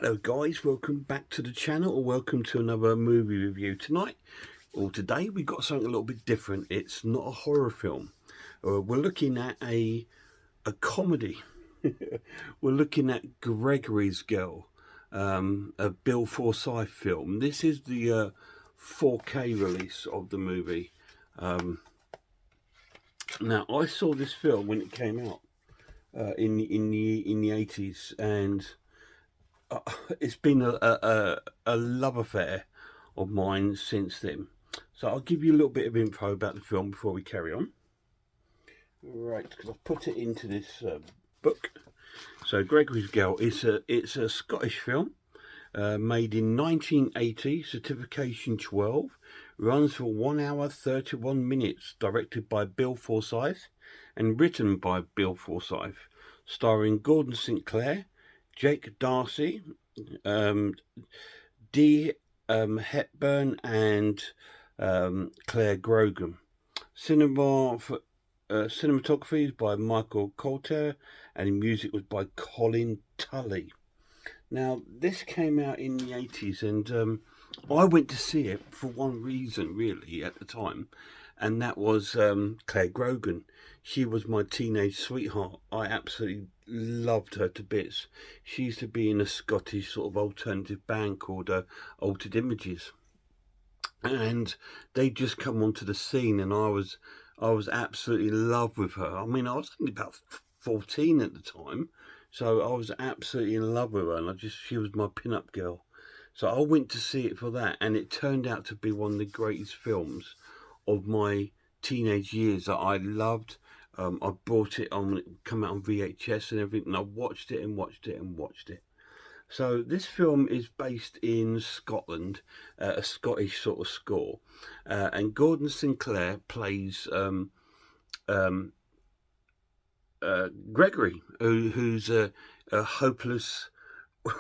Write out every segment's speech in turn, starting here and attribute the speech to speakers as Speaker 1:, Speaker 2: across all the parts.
Speaker 1: Hello guys, welcome back to the channel, or welcome to another movie review. Tonight or today we've got something a little bit different. It's not a horror film. We're looking at a comedy. We're looking at Gregory's Girl, a Bill Forsyth film. This is the 4K release of the movie. Now I saw this film when it came out in the 80s, and it's been a love affair of mine since then. So I'll give you a little bit of info about the film before we carry on. Right, because I've put it into this book. So Gregory's Girl is it's a Scottish film made in 1980, certification 12, runs for 1 hour 31 minutes, directed by Bill Forsyth and written by Bill Forsyth, starring Gordon Sinclair, Jake Darcy, Dee Hepburn, and Claire Grogan. Cinematography is by Michael Coulter, and music was by Colin Tully. Now, this came out in the 80s, and I went to see it for one reason, really, at the time, and that was Claire Grogan. She was my teenage sweetheart. I absolutely loved her to bits. She used to be in a Scottish sort of alternative band called Altered Images, and they just come onto the scene, and I was absolutely in love with her. I mean, I was only about 14 at the time, so I was absolutely in love with her, and she was my pin-up girl. So I went to see it for that, and it turned out to be one of the greatest films of my teenage years that I loved. I bought it on, it come out on VHS and everything, and I watched it and watched it and watched it. So this film is based in Scotland, a Scottish sort of score, and Gordon Sinclair plays Gregory, who's a hopeless, I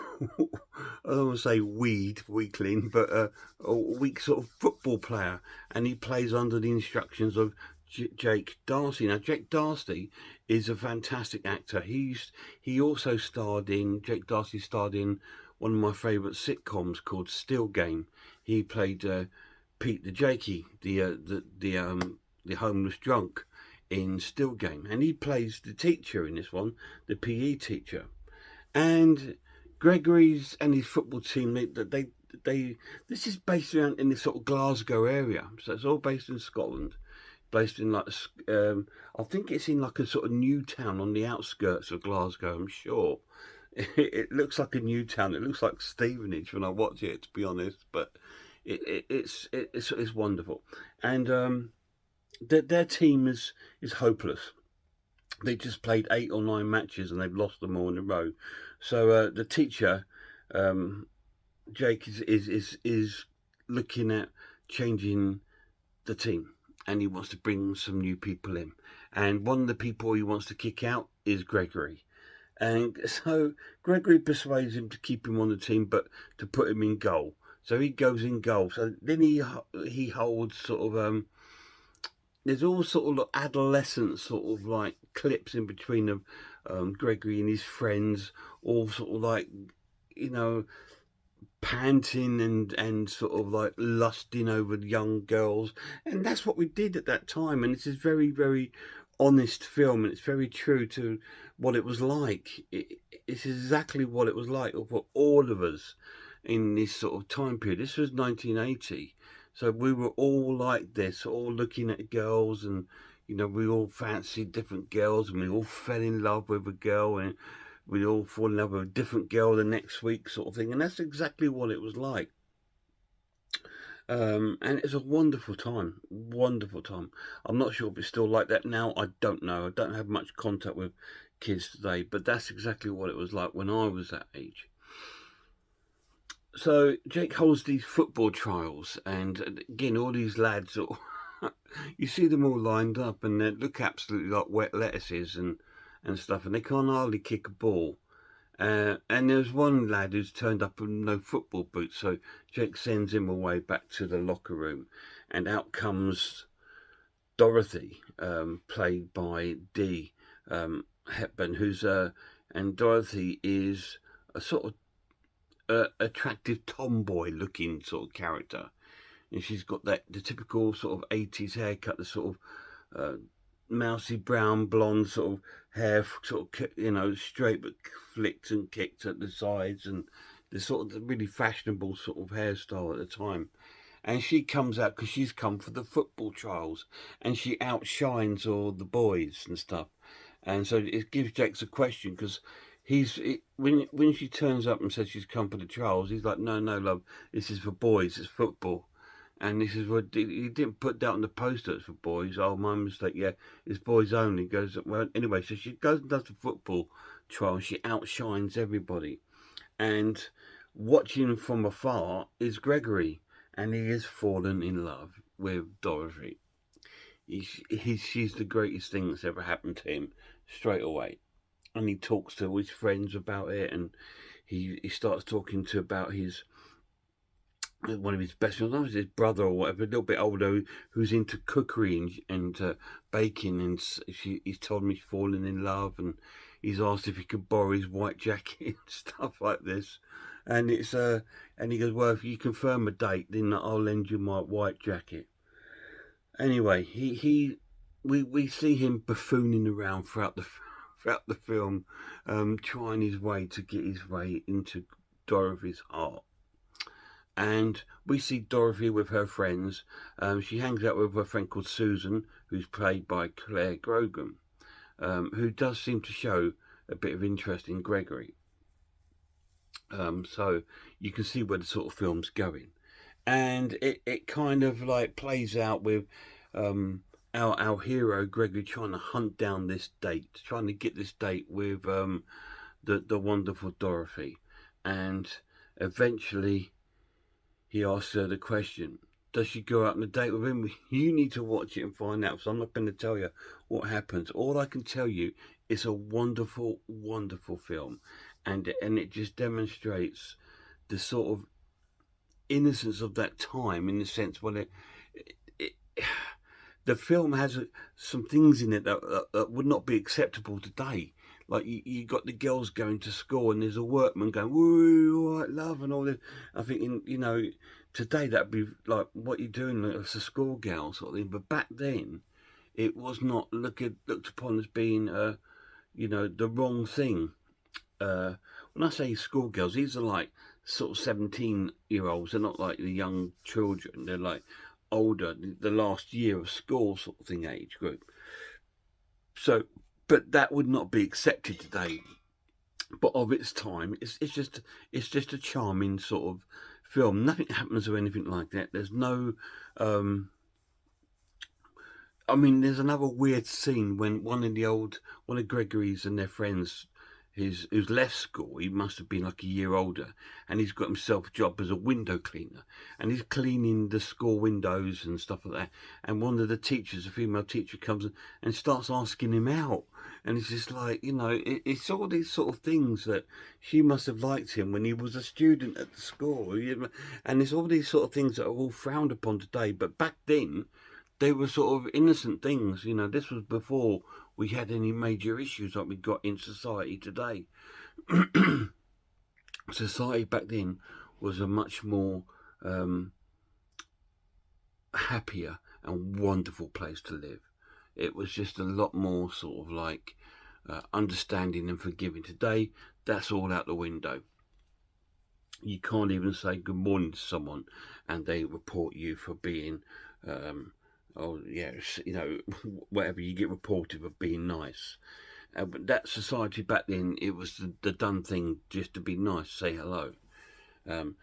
Speaker 1: don't want to say weakling, but a weak sort of football player, and he plays under the instructions of Jake Darcy. Now, Jake Darcy is a fantastic actor. He also Jake Darcy starred in one of my favourite sitcoms called Still Game. He played Pete the Jakey, the homeless drunk in Still Game, and he plays the teacher in this one, the PE teacher. And Gregory's and his football team, they this is based around in this sort of Glasgow area, so it's all based in Scotland, based in like I think it's in like a sort of new town on the outskirts of Glasgow. I'm sure it looks like a new town. It looks like Stevenage when I watch it, to be honest, but it's wonderful. And their team is hopeless. They just played 8 or 9 matches and they've lost them all in a row. So the teacher, Jake, is looking at changing the team, and he wants to bring some new people in. And one of the people he wants to kick out is Gregory. And so Gregory persuades him to keep him on the team, but to put him in goal. So he goes in goal. So then he holds sort of there's all sort of adolescent sort of like clips in between of Gregory and his friends, all sort of like, you know, panting and sort of like lusting over young girls. And that's what we did at that time. And it's a very, very honest film, and it's very true to what it was like. It's exactly what it was like for all of us in this sort of time period. This was 1980. So we were all like this, all looking at girls, and, you know, we all fancied different girls, and we all fell in love with a girl, and we all fall in love with a different girl the next week, sort of thing. And that's exactly what it was like. And it's a wonderful time, wonderful time. I'm not sure if it's still like that now. I don't know. I don't have much contact with kids today, but that's exactly what it was like when I was that age. So Jake holds these football trials, and again, all these lads, you see them all lined up, and they look absolutely like wet lettuces and stuff, and they can't hardly kick a ball. And there's one lad who's turned up with no football boots, so Jake sends him away back to the locker room, and out comes Dorothy, played by Dee Hepburn, and Dorothy is a sort of attractive tomboy looking sort of character, and she's got the typical sort of 80s haircut, the sort of mousy brown blonde sort of hair, sort of, you know, straight but flicked and kicked at the sides, and the sort of the really fashionable sort of hairstyle at the time. And she comes out because she's come for the football trials, and she outshines all the boys and stuff. And so it gives Jax a question, because when she turns up and says she's come for the trials, he's like, no, no, love, this is for boys, it's football. And this is what he didn't put that on the poster, it's for boys. Oh, my mistake. Yeah, it's boys only. He goes, well, anyway, so she goes and does the football trial. She outshines everybody. And watching from afar is Gregory, and he has fallen in love with Dorothy. She's the greatest thing that's ever happened to him straight away. And he talks to his friends about it, and he starts talking to about his one of his best friends, I was his brother or whatever, a little bit older, who's into cookery and baking, and he's told me he's fallen in love, and he's asked if he could borrow his white jacket and stuff like this, and and he goes, well, if you confirm a date, then I'll lend you my white jacket. Anyway, we see him buffooning around throughout the film, trying his way to get his way into Dorothy's heart. And we see Dorothy with her friends. She hangs out with a friend called Susan, who's played by Claire Grogan, who does seem to show a bit of interest in Gregory. So you can see where the sort of film's going. And it kind of like plays out with our hero, Gregory, trying to hunt down this date, trying to get this date with the wonderful Dorothy. And eventually he asks her the question, does she go out on a date with him? You need to watch it and find out, so I'm not going to tell you what happens. All I can tell you, it's a wonderful, wonderful film, and it just demonstrates the sort of innocence of that time, in the sense, well, it the film has some things in it that would not be acceptable today. Like you got the girls going to school, and there's a workman going, "Woo, all right, love," and all this. I think, today that'd be like, what you're doing, as a schoolgirl sort of thing. But back then, it was not looked upon as being, the wrong thing. When I say schoolgirls, these are like sort of 17-year-olds. They're not like the young children. They're like older, the last year of school sort of thing age group. So, but that would not be accepted today. But of its time, it's just a charming sort of film. Nothing happens or anything like that. There's no, there's another weird scene when one of Gregory's and their friends, who's left school, he must have been like a year older, and he's got himself a job as a window cleaner, and he's cleaning the school windows and stuff like that. And one of the teachers, a female teacher, comes and starts asking him out, and it's just like, it's all these sort of things that she must have liked him when he was a student at the school, and it's all these sort of things that are all frowned upon today, but back then they were sort of innocent things. This was before we had any major issues like we got in society today. Society back then was a much more happier and wonderful place to live. It was just a lot more sort of like understanding and forgiving. Today, that's all out the window. You can't even say good morning to someone, and they report you for being whatever. You get reported for being nice. But that society back then, it was the done thing just to be nice, say hello. But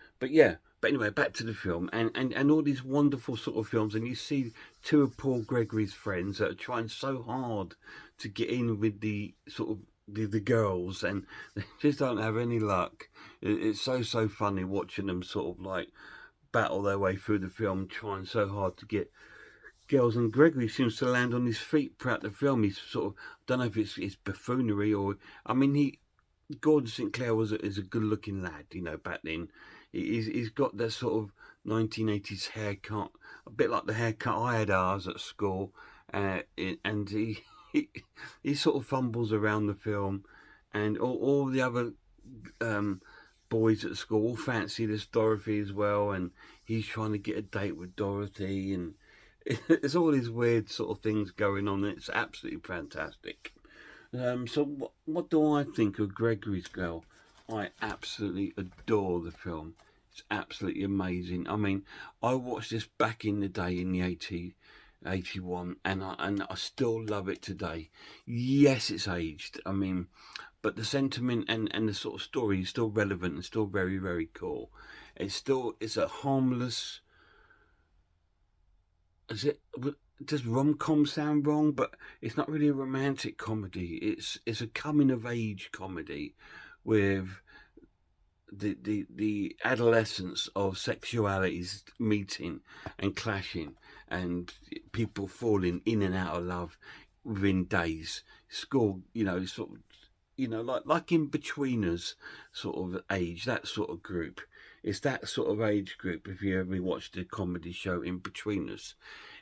Speaker 1: anyway, back to the film, and all these wonderful sort of films, and you see two of Paul Gregory's friends that are trying so hard to get in with the sort of the girls, and they just don't have any luck. It's so funny watching them sort of like battle their way through the film, trying so hard to get girls. And Gregory seems to land on his feet throughout the film. He's sort of, I don't know if it's buffoonery or, Gordon Sinclair is a good-looking lad, back then. He's got that sort of 1980s haircut, a bit like the haircut I had ours at school, and he sort of fumbles around the film, and all the other boys at school fancy this Dorothy as well, and he's trying to get a date with Dorothy, and it's all these weird sort of things going on. It's absolutely fantastic. So what do I think of Gregory's Girl? I absolutely adore the film. It's absolutely amazing. I mean, I watched this back in the day in the 81, and I still love it today. Yes, it's aged. I mean, but the sentiment and the sort of story is still relevant and still very, very cool. It's a harmless. Is it? Does rom-com sound wrong? But it's not really a romantic comedy. It's a coming of age comedy with the adolescence of sexualities meeting and clashing, and people falling in and out of love within days. School, sort of, like in betweeners sort of age, that sort of group. It's that sort of age group. If you ever watched the comedy show In Betweeners,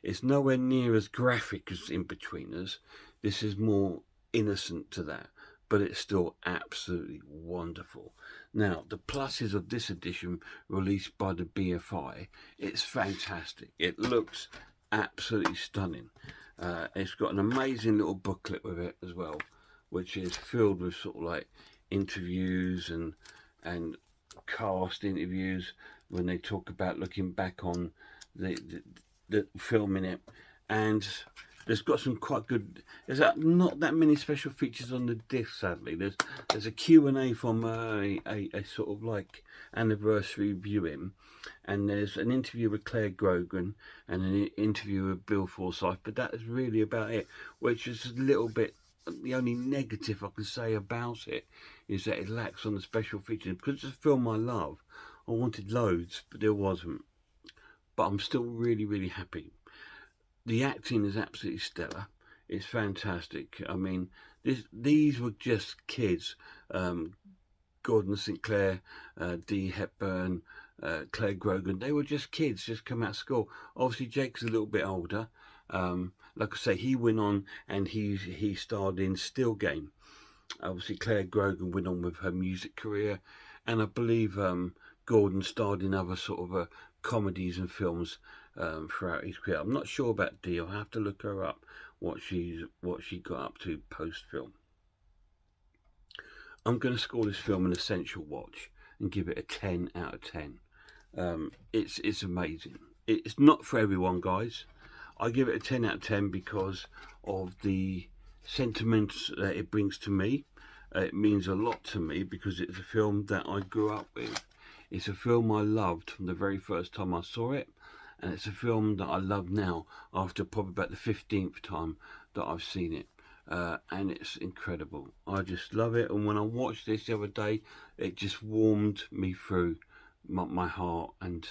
Speaker 1: it's nowhere near as graphic as In Betweeners. This is more innocent to that, but it's still absolutely wonderful. Now, the pluses of this edition released by the BFI, it's fantastic. It looks absolutely stunning. It's got an amazing little booklet with it as well, which is filled with sort of like interviews and cast interviews when they talk about looking back on the film in it. And there's got some quite good. There's not that many special features on the disc, sadly. There's a Q&A from a sort of like anniversary viewing, and there's an interview with Claire Grogan and an interview with Bill Forsyth. But that is really about it, which is a little bit. The only negative I can say about it is that it lacks on the special features. Because it's a film I love, I wanted loads, but there wasn't. But I'm still really, really happy. The acting is absolutely stellar. It's fantastic. I mean, these were just kids. Gordon Sinclair, Dee Hepburn, Claire Grogan. They were just kids, just come out of school. Obviously, Jake's a little bit older. Like I say, he went on and he starred in Still Game. Obviously, Claire Grogan went on with her music career, and I believe Gordon starred in other sort of comedies and films throughout his career. I'm not sure about Dee. I'll have to look her up, what she got up to post film. I'm going to score this film an essential watch and give it a 10 out of 10. It's amazing. It's not for everyone, guys. I give it a 10 out of 10 because of the sentiments that it brings to me. It means a lot to me because it's a film that I grew up with. It's a film I loved from the very first time I saw it, and it's a film that I love now after probably about the 15th time that I've seen it. And it's incredible. I just love it, and when I watched this the other day, it just warmed me through my heart and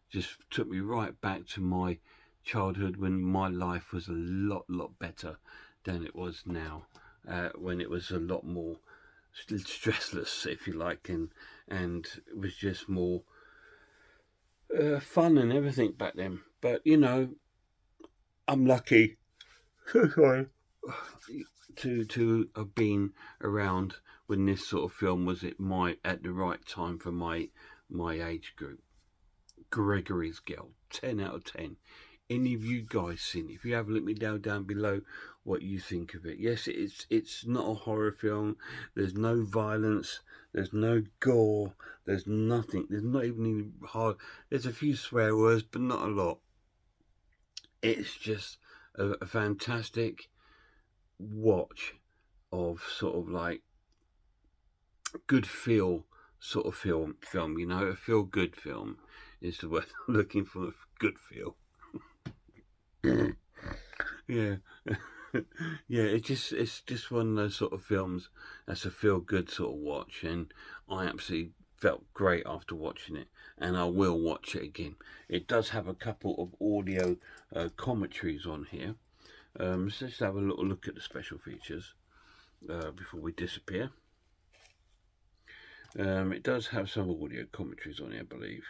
Speaker 1: just took me right back to my childhood when my life was a lot better than it was now, when it was a lot more stressless, if you like, and it was just more fun and everything back then. But I'm lucky to have been around when this sort of film was at the right time for my age group. Gregory's Girl, 10 out of 10. Any of you guys seen it? If you haven't, let me know down below what you think of it. Yes, it's not a horror film. There's no violence. There's no gore. There's nothing. There's not even any hard. There's a few swear words, but not a lot. It's just a fantastic watch of sort of like good feel sort of film. A feel good film is the word I'm looking for. A good feel. Yeah. Yeah, it's just one of those sort of films that's a feel good sort of watch, and I absolutely felt great after watching it, and I will watch it again. It does have a couple of audio commentaries on here. So let's just have a little look at the special features before we disappear. It does have some audio commentaries on here, I believe.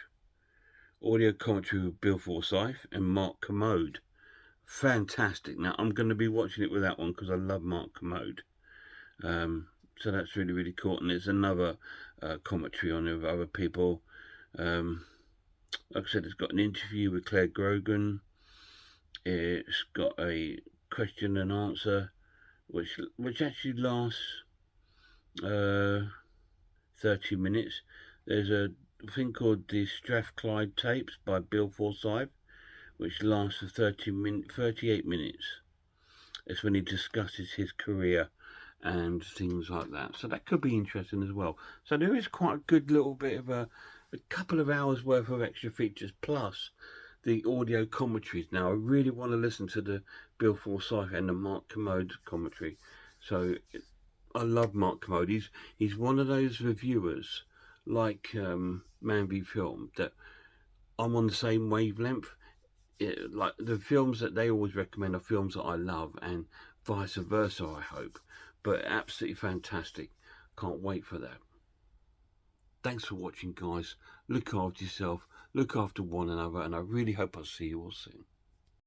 Speaker 1: Audio commentary with Bill Forsyth and Mark Kermode. Fantastic. Now I'm going to be watching it with that one because I love Mark Kermode. So that's really, really cool. And there's another commentary on it with other people. Like I said, it's got an interview with Gregory. It's got a question and answer, which actually lasts 30 minutes. There's a thing called the Strathclyde tapes by Bill Forsyth, which lasts for 38 minutes. It's when he discusses his career and things like that. So that could be interesting as well. So there is quite a good little bit of a couple of hours worth of extra features, plus the audio commentaries. Now I really want to listen to the Bill Forsyth and the Mark Commode commentary. So I love Mark Commode. He's one of those reviewers like Man v Film that I'm on the same wavelength. Like the films that they always recommend are films that I love, and vice versa, I hope. But absolutely fantastic. Can't wait for that. Thanks for watching, guys. Look after yourself, look after one another, and I really hope I'll see you all soon.